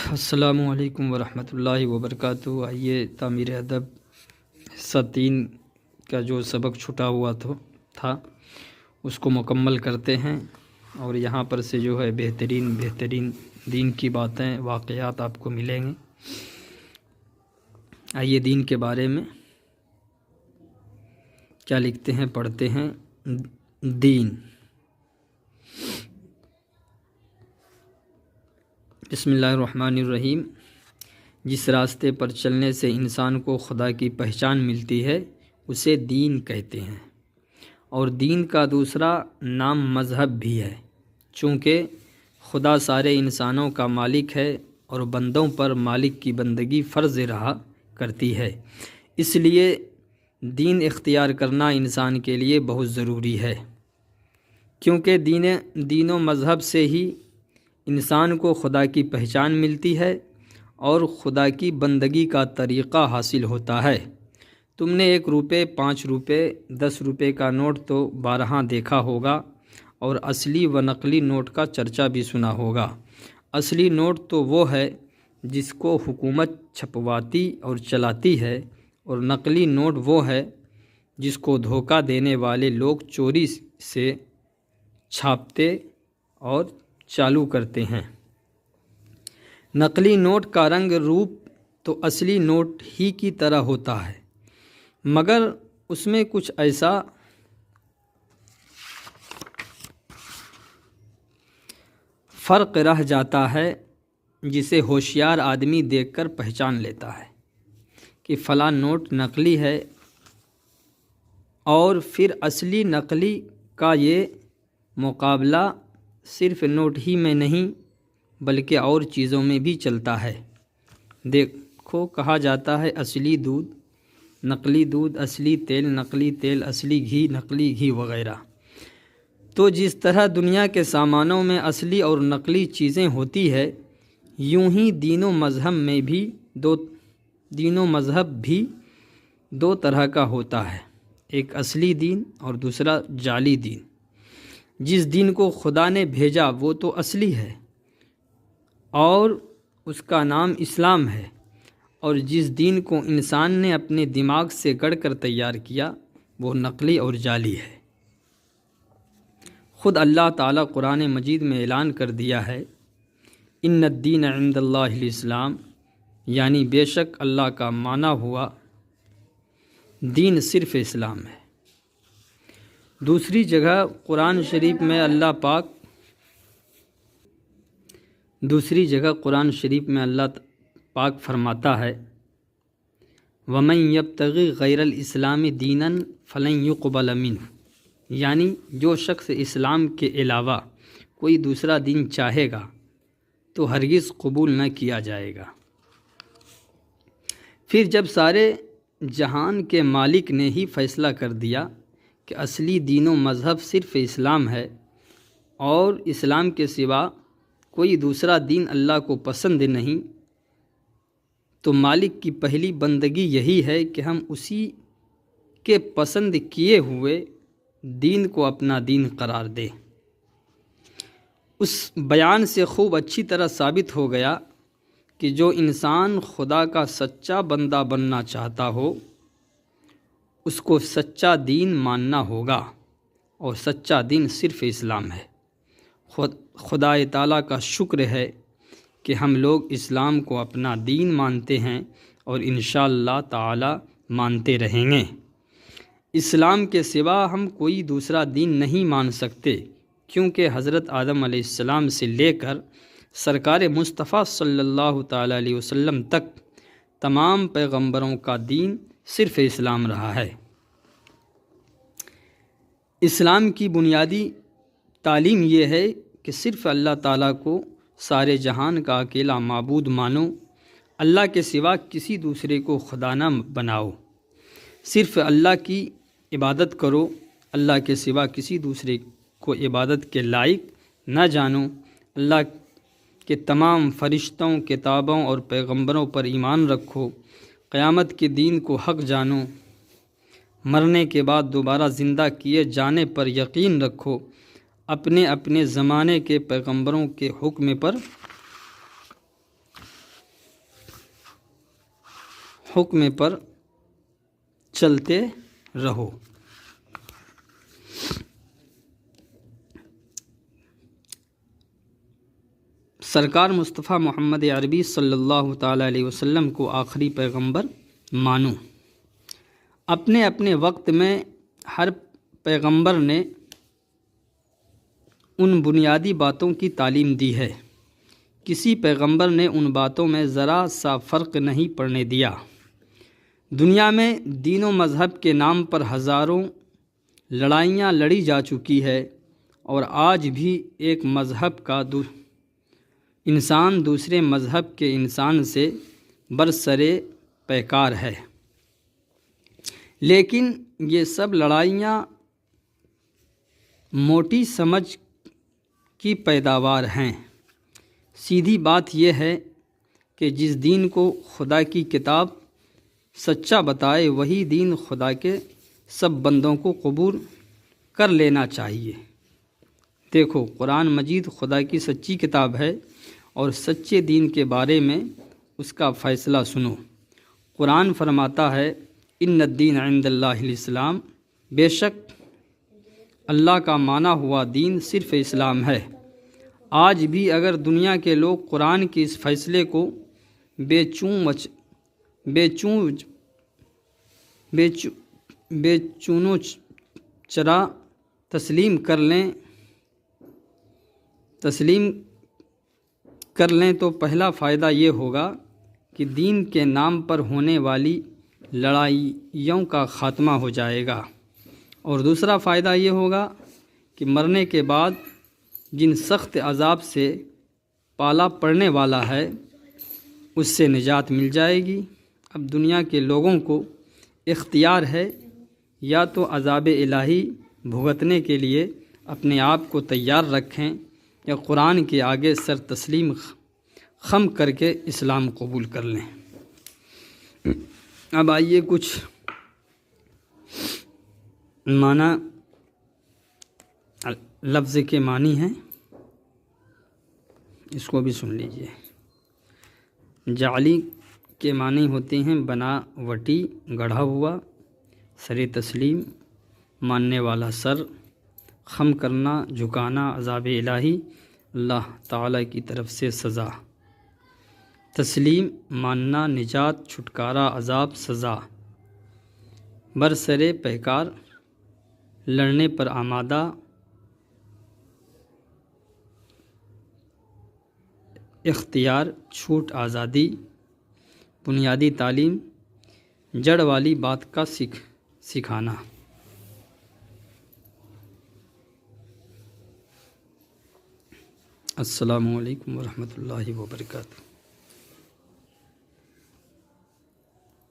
السلام علیکم ورحمۃ اللہ وبرکاتہ۔ آئیے تعمیر ادب حصہ 3 کا جو سبق چھٹا ہوا تھا اس کو مکمل کرتے ہیں، اور یہاں پر سے جو ہے بہترین دین کی باتیں واقعات آپ کو ملیں گے۔ آئیے دین کے بارے میں کیا لکھتے ہیں، پڑھتے ہیں۔ دین، بسم اللہ الرحمن الرحیم۔ جس راستے پر چلنے سے انسان کو خدا کی پہچان ملتی ہے اسے دین کہتے ہیں، اور دین کا دوسرا نام مذہب بھی ہے، چونکہ خدا سارے انسانوں کا مالک ہے اور بندوں پر مالک کی بندگی فرض رہا کرتی ہے، اس لیے دین اختیار کرنا انسان کے لیے بہت ضروری ہے، کیونکہ دین و مذہب سے ہی انسان کو خدا کی پہچان ملتی ہے اور خدا کی بندگی کا طریقہ حاصل ہوتا ہے۔ تم نے 1 روپے، 5 روپے، 10 روپے کا نوٹ تو بارہا دیکھا ہوگا، اور اصلی و نقلی نوٹ کا چرچا بھی سنا ہوگا۔ اصلی نوٹ تو وہ ہے جس کو حکومت چھپواتی اور چلاتی ہے، اور نقلی نوٹ وہ ہے جس کو دھوکہ دینے والے لوگ چوری سے چھاپتے اور چالو کرتے ہیں۔ نقلی نوٹ کا رنگ روپ تو اصلی نوٹ ہی کی طرح ہوتا ہے، مگر اس میں کچھ ایسا فرق رہ جاتا ہے جسے ہوشیار آدمی دیکھ کر پہچان لیتا ہے کہ فلاں نوٹ نقلی ہے، اور پھر اصلی نقلی کا یہ مقابلہ صرف نوٹ ہی میں نہیں بلکہ اور چیزوں میں بھی چلتا ہے۔ دیکھو، کہا جاتا ہے اصلی دودھ نقلی دودھ، اصلی تیل نقلی تیل، اصلی گھی نقلی گھی وغیرہ۔ تو جس طرح دنیا کے سامانوں میں اصلی اور نقلی چیزیں ہوتی ہے، یوں ہی دین و مذہب بھی 2 طرح کا ہوتا ہے، ایک اصلی دین اور دوسرا جعلی دین۔ جس دین کو خدا نے بھیجا وہ تو اصلی ہے اور اس کا نام اسلام ہے، اور جس دین کو انسان نے اپنے دماغ سے گڑھ کر تیار کیا وہ نقلی اور جعلی ہے۔ خود اللہ تعالیٰ قرآن مجید میں اعلان کر دیا ہے، ان الدین عند اللہ الاسلام، یعنی بے شک اللہ کا مانا ہوا دین صرف اسلام ہے۔ دوسری جگہ قرآن شریف میں اللہ پاک فرماتا ہے، وَمَن يَبْتَغِ غَيْرَ الْإِسْلَامِ دِينًا فَلَن يُقْبَلَ مِنْهُ، یعنی جو شخص اسلام کے علاوہ کوئی دوسرا دین چاہے گا تو ہرگز قبول نہ کیا جائے گا۔ پھر جب سارے جہان کے مالک نے ہی فیصلہ کر دیا کہ اصلی دین و مذہب صرف اسلام ہے اور اسلام کے سوا کوئی دوسرا دین اللہ کو پسند نہیں، تو مالک کی پہلی بندگی یہی ہے کہ ہم اسی کے پسند کیے ہوئے دین کو اپنا دین قرار دیں۔ اس بیان سے خوب اچھی طرح ثابت ہو گیا کہ جو انسان خدا کا سچا بندہ بننا چاہتا ہو اس کو سچا دین ماننا ہوگا، اور سچا دین صرف اسلام ہے۔ خدا تعالیٰ کا شکر ہے کہ ہم لوگ اسلام کو اپنا دین مانتے ہیں اور انشاءاللہ تعالیٰ مانتے رہیں گے۔ اسلام کے سوا ہم کوئی دوسرا دین نہیں مان سکتے، کیونکہ حضرت آدم علیہ السلام سے لے کر سرکار مصطفیٰ صلی اللہ تعالیٰ علیہ وسلم تک تمام پیغمبروں کا دین صرف اسلام رہا ہے۔ اسلام کی بنیادی تعلیم یہ ہے کہ صرف اللہ تعالیٰ کو سارے جہان کا اکیلا معبود مانو، اللہ کے سوا کسی دوسرے کو خدا نہ بناؤ، صرف اللہ کی عبادت کرو، اللہ کے سوا کسی دوسرے کو عبادت کے لائق نہ جانو، اللہ کے تمام فرشتوں، کتابوں اور پیغمبروں پر ایمان رکھو، قیامت کے دین کو حق جانو، مرنے کے بعد دوبارہ زندہ کیے جانے پر یقین رکھو، اپنے اپنے زمانے کے پیغمبروں کے حکم پر حکم پر چلتے رہو۔ سرکار مصطفیٰ محمد عربی صلی اللہ تعالیٰ علیہ وسلم کو آخری پیغمبر مانو۔ اپنے اپنے وقت میں ہر پیغمبر نے ان بنیادی باتوں کی تعلیم دی ہے، کسی پیغمبر نے ان باتوں میں ذرا سا فرق نہیں پڑنے دیا۔ دنیا میں دین و مذہب کے نام پر ہزاروں لڑائیاں لڑی جا چکی ہے، اور آج بھی ایک مذہب کا انسان دوسرے مذہب کے انسان سے برسرے پیکار ہے۔ لیکن یہ سب لڑائیاں موٹی سمجھ کی پیداوار ہیں۔ سیدھی بات یہ ہے کہ جس دین کو خدا کی کتاب سچا بتائے وہی دین خدا کے سب بندوں کو قبول کر لینا چاہیے۔ دیکھو، قرآن مجید خدا کی سچی کتاب ہے، اور سچے دین کے بارے میں اس کا فیصلہ سنو۔ قرآن فرماتا ہے، ان الدین عند اللہ الاسلام، بے شک اللہ کا مانا ہوا دین صرف اسلام ہے۔ آج بھی اگر دنیا کے لوگ قرآن کے اس فیصلے کو بے چونو چرا تسلیم کر لیں تو پہلا فائدہ یہ ہوگا کہ دین کے نام پر ہونے والی لڑائیوں کا خاتمہ ہو جائے گا، اور دوسرا فائدہ یہ ہوگا کہ مرنے کے بعد جن سخت عذاب سے پالا پڑنے والا ہے اس سے نجات مل جائے گی۔ اب دنیا کے لوگوں کو اختیار ہے، یا تو عذاب الہی بھگتنے کے لیے اپنے آپ کو تیار رکھیں، یا قرآن کے آگے سر تسلیم خم کر کے اسلام قبول کر لیں۔ اب آئیے کچھ معنی لفظ کے معنی ہیں، اس کو بھی سن لیجئے۔ جعلی کے معنی ہوتے ہیں بناوٹی، گڑھا ہوا، سر تسلیم، ماننے والا سر، خم کرنا، جھکانا، عذاب الہی، اللہ تعالیٰ کی طرف سے سزا، تسلیم، ماننا، نجات، چھٹکارا، عذاب، سزا، برسرے پیکار، لڑنے پر آمادہ، اختیار، چھوٹ، آزادی، بنیادی تعلیم، جڑ والی بات کا سکھانا۔ السلام علیکم ورحمۃ اللہ وبرکاتہ۔